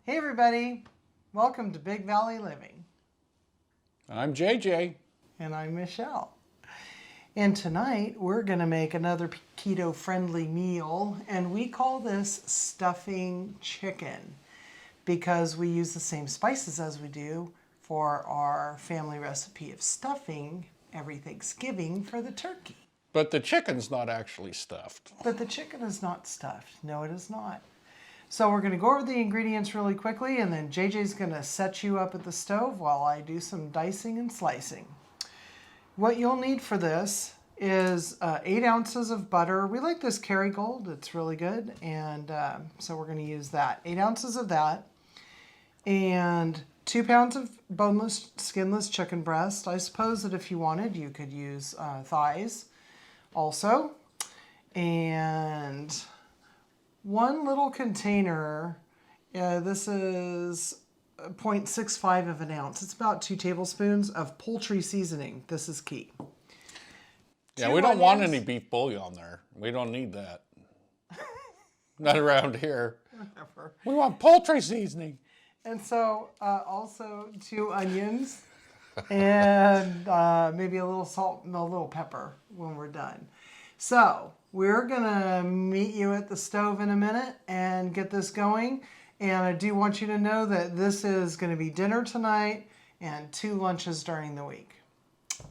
Hey everybody, welcome to Big Valley Living. I'm JJ. And I'm Michelle. And tonight we're going to make another keto friendly meal, and we call this stuffing chicken because we use the same spices as we do for our family recipe of stuffing every Thanksgiving for the turkey. But the chicken's not actually stuffed. But the chicken is not stuffed. No, it is not. So we're going to go over the ingredients really quickly, and then JJ's going to set you up at the stove while I do some dicing and slicing. What you'll need for this is 8 ounces of butter. We like this Kerrygold. It's really good. And so we're going to use that. 8 ounces of that. And 2 pounds of boneless, skinless chicken breast. I suppose that if you wanted, you could use thighs also. And one little container, this is 0.65 of an ounce. It's about 2 tablespoons of poultry seasoning. This is key. Yeah, we don't want any beef bouillon there. We don't need that. Not around here. Whatever. We want poultry seasoning. And so also 2 onions and maybe a little salt and a little pepper when we're done. So we're going to meet you at the stove in a minute and get this going. And I do want you to know that this is going to be dinner tonight and 2 lunches during the week.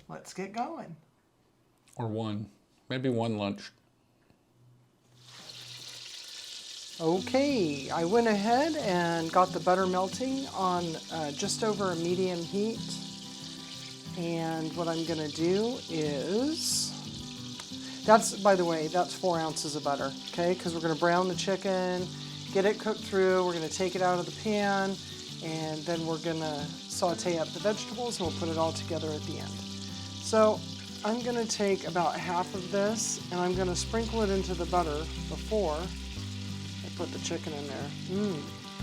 Let's get going. Or one. Maybe one lunch. Okay, I went ahead and got the butter melting on just over a medium heat. And what I'm going to do is, by the way, that's 4 ounces of butter, okay? Because we're going to brown the chicken, get it cooked through. We're going to take it out of the pan, and then we're going to saute up the vegetables, and we'll put it all together at the end. So I'm going to take about half of this, and I'm going to sprinkle it into the butter before I put the chicken in there.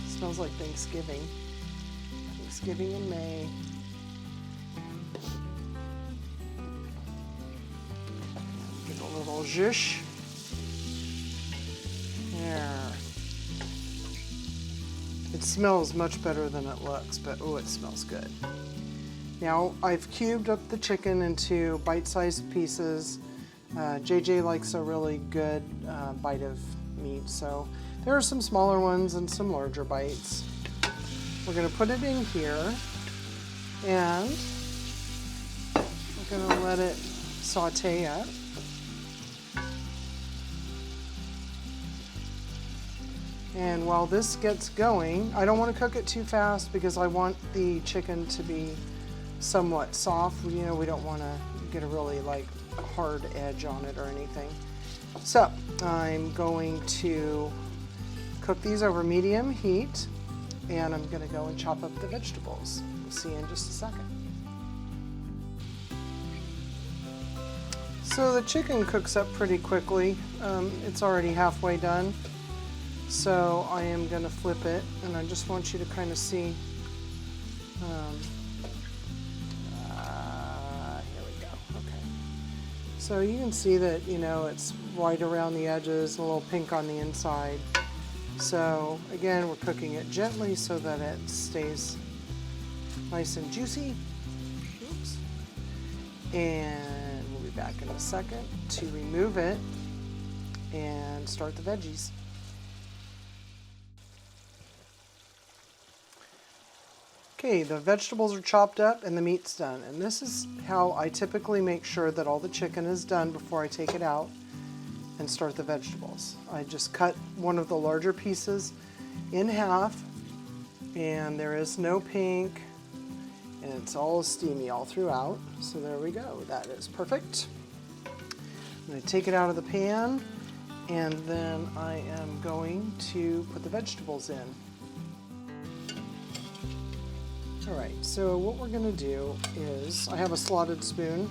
Smells like Thanksgiving. Thanksgiving in May. Get a little zhuzh. There. It smells much better than it looks, but oh, it smells good. Now, I've cubed up the chicken into bite-sized pieces. JJ likes a really good bite of meat, so there are some smaller ones and some larger bites. We're going to put it in here, and we're going to let it saute up. And while this gets going, I don't want to cook it too fast because I want the chicken to be somewhat soft. You know, we don't want to get a really hard edge on it or anything. So I'm going to cook these over medium heat, and I'm going to go and chop up the vegetables. We'll see you in just a second. So the chicken cooks up pretty quickly. It's already halfway done. So I am going to flip it, and I just want you to kind of see. Here we go. Okay. So you can see that, you know, it's white around the edges, a little pink on the inside. So again, we're cooking it gently so that it stays nice and juicy. Oops. And we'll be back in a second to remove it and start the veggies. Okay, the vegetables are chopped up and the meat's done. And this is how I typically make sure that all the chicken is done before I take it out and start the vegetables. I just cut one of the larger pieces in half, and there is no pink, and it's all steamy all throughout. So there we go, that is perfect. I'm gonna take it out of the pan, and then I am going to put the vegetables in. All right, so what we're gonna do is, I have a slotted spoon,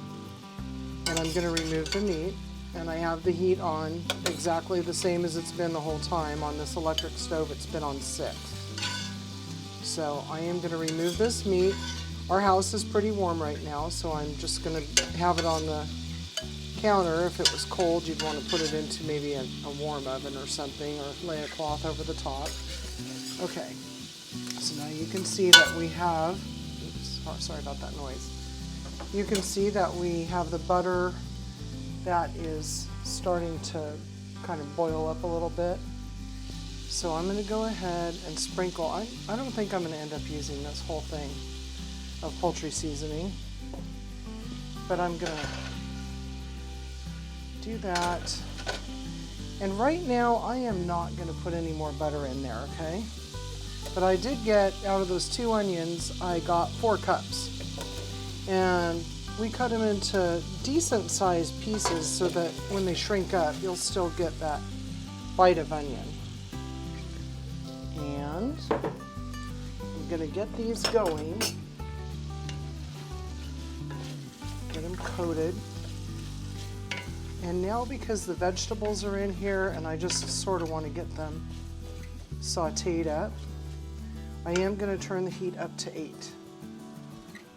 and I'm gonna remove the meat, and I have the heat on exactly the same as it's been the whole time. On this electric stove, it's been on 6. So I am gonna remove this meat. Our house is pretty warm right now, so I'm just gonna have it on the counter. If it was cold, you'd wanna put it into maybe a warm oven or something, or lay a cloth over the top. Okay. So now you can see that we have, oops, sorry about that noise. You can see that we have the butter that is starting to kind of boil up a little bit. So I'm going to go ahead and sprinkle. I don't think I'm going to end up using this whole thing of poultry seasoning, but I'm going to do that. And right now I am not going to put any more butter in there, okay? But I did get, out of those 2 onions, I got 4 cups. And we cut them into decent sized pieces so that when they shrink up, you'll still get that bite of onion. And I'm going to get these going. Get them coated. And now because the vegetables are in here and I just sort of want to get them sauteed up, I am going to turn the heat up to 8.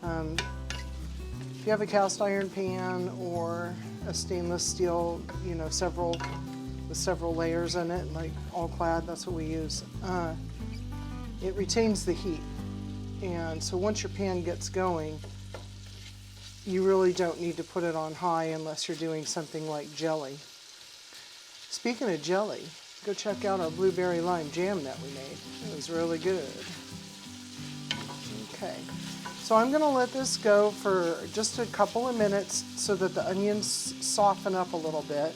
If you have a cast iron pan or a stainless steel, you know, with several layers in it, like all clad, that's what we use, it retains the heat. And so once your pan gets going, you really don't need to put it on high unless you're doing something like jelly. Speaking of jelly, go check out our blueberry lime jam that we made. It was really good. Okay, so I'm going to let this go for just a couple of minutes so that the onions soften up a little bit.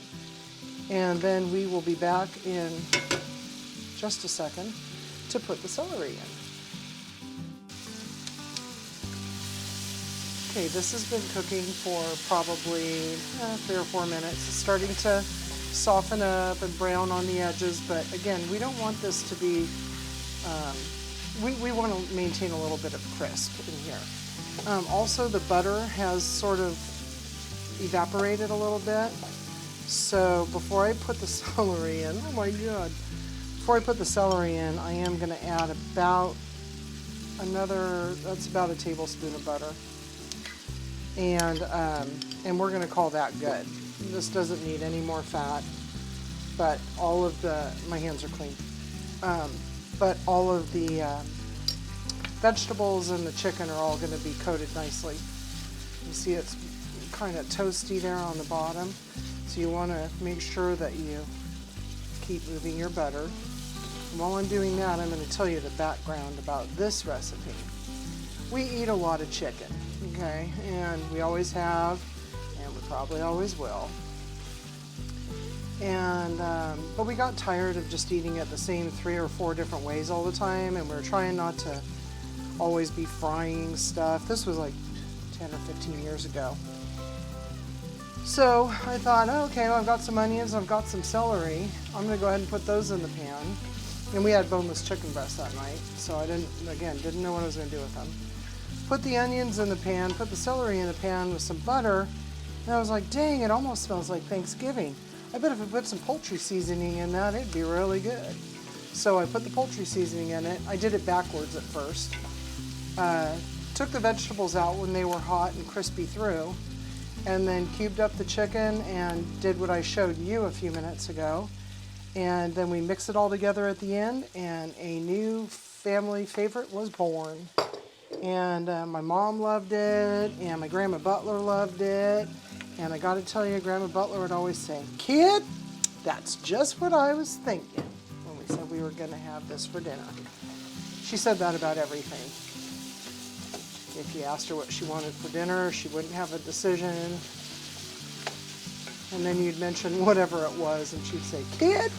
And then we will be back in just a second to put the celery in. Okay, this has been cooking for probably 3 or 4 minutes. It's starting to soften up and brown on the edges, but again, we don't want this to be, we want to maintain a little bit of crisp in here. Also, the butter has sort of evaporated a little bit, so before I put the celery in, oh my god, before I put the celery in, I am going to add about that's about a tablespoon of butter. And we're going to call that good. This doesn't need any more fat, but all of my hands are clean. But all of the vegetables and the chicken are all going to be coated nicely. You see it's kind of toasty there on the bottom, so you want to make sure that you keep moving your butter. And while I'm doing that, I'm going to tell you the background about this recipe. We eat a lot of chicken, okay, and we always have, and we probably always will. And but we got tired of just eating it the same 3 or 4 different ways all the time, and we're trying not to always be frying stuff. This was like 10 or 15 years ago. So I thought, okay, well, I've got some onions, I've got some celery. I'm going to go ahead and put those in the pan. And we had boneless chicken breast that night, so I didn't know what I was going to do with them. Put the onions in the pan, put the celery in the pan with some butter, and I was like, dang, it almost smells like Thanksgiving. I bet if I put some poultry seasoning in that, it'd be really good. So I put the poultry seasoning in it. I did it backwards at first. Took the vegetables out when they were hot and crispy through, and then cubed up the chicken and did what I showed you a few minutes ago. And then we mixed it all together at the end, and a new family favorite was born. And my mom loved it, and my Grandma Butler loved it. And I got to tell you, Grandma Butler would always say, "Kid, that's just what I was thinking," when we said we were going to have this for dinner. She said that about everything. If you asked her what she wanted for dinner, she wouldn't have a decision. And then you'd mention whatever it was, and she'd say, "Kid,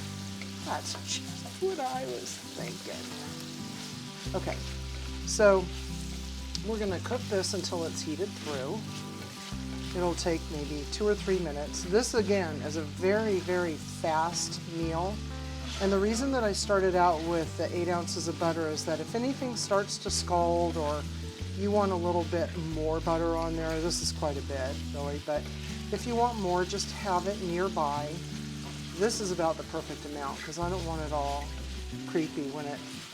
that's just what I was thinking." Okay, so we're going to cook this until it's heated through. It'll take maybe 2 or 3 minutes. This, again, is a very, very fast meal. And the reason that I started out with the 8 ounces of butter is that if anything starts to scald or you want a little bit more butter on there, this is quite a bit, really, but if you want more, just have it nearby. This is about the perfect amount because I don't want it all creepy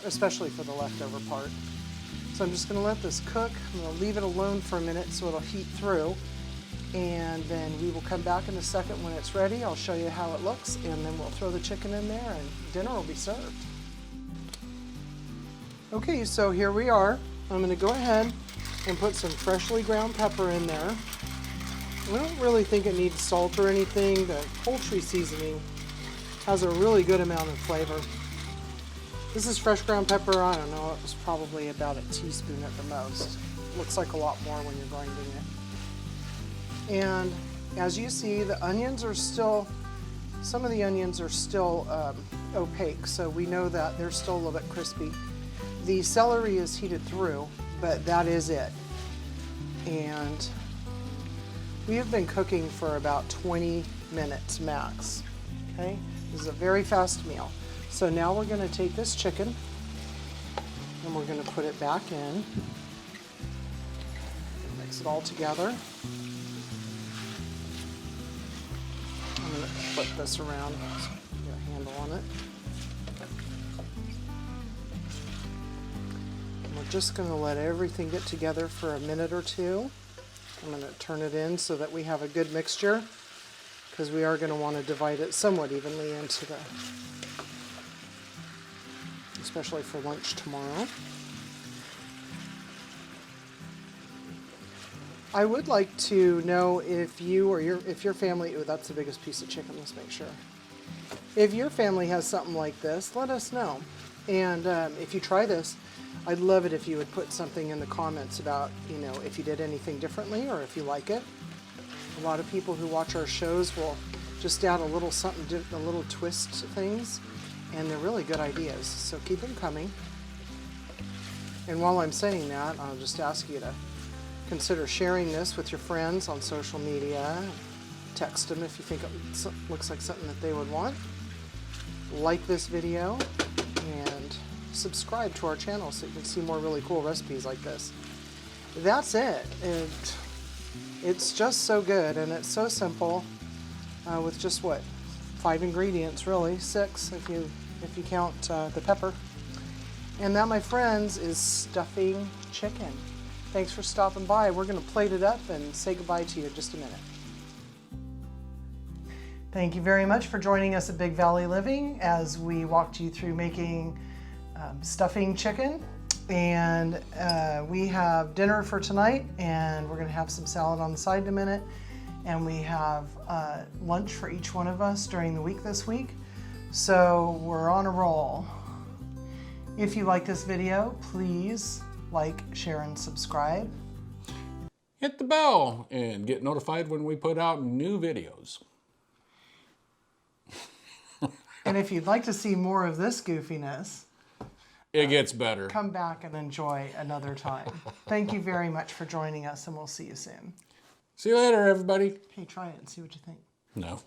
especially for the leftover part. So I'm just going to let this cook. I'm going to leave it alone for a minute so it'll heat through. And then we will come back in a second when it's ready. I'll show you how it looks, and then we'll throw the chicken in there and dinner will be served. Okay, so here we are. I'm going to go ahead and put some freshly ground pepper in there. I don't really think it needs salt or anything. The poultry seasoning has a really good amount of flavor. This is fresh ground pepper. I don't know, it was probably about a teaspoon at the most. Looks like a lot more when you're grinding it. And as you see, the onions are still, some of the onions are still opaque, so we know that they're still a little bit crispy. The celery is heated through, but that is it. And we have been cooking for about 20 minutes max, okay? This is a very fast meal. So now we're gonna take this chicken and we're gonna put it back in. Mix it all together. I'm gonna flip this around so get a handle on it. And we're just gonna let everything get together for a minute or two. I'm gonna turn it in so that we have a good mixture, because we are gonna wanna divide it somewhat evenly into the, especially for lunch tomorrow. I would like to know if you or if your family, oh, that's the biggest piece of chicken, let's make sure. If your family has something like this, let us know. And if you try this, I'd love it if you would put something in the comments about, you know, if you did anything differently or if you like it. A lot of people who watch our shows will just add a little something, a little twist to things, and they're really good ideas, so keep them coming. And while I'm saying that, I'll just ask you to consider sharing this with your friends on social media. Text them if you think it looks like something that they would want. Like this video and subscribe to our channel so you can see more really cool recipes like this. That's it. It's just so good, and it's so simple with just what, 5 ingredients, really 6 if you count the pepper. And that, my friends, is stuffing chicken. Thanks for stopping by. We're going to plate it up and say goodbye to you in just a minute. Thank you very much for joining us at Big Valley Living as we walked you through making stuffing chicken. And we have dinner for tonight, and we're going to have some salad on the side in a minute. And we have lunch for each one of us during the week this week. So we're on a roll. If you like this video, please like, share, and subscribe. Hit the bell and get notified when we put out new videos. And if you'd like to see more of this goofiness, it gets better. Come back and enjoy another time. Thank you very much for joining us, and we'll see you soon. See you later, everybody. Hey, try it and see what you think. No.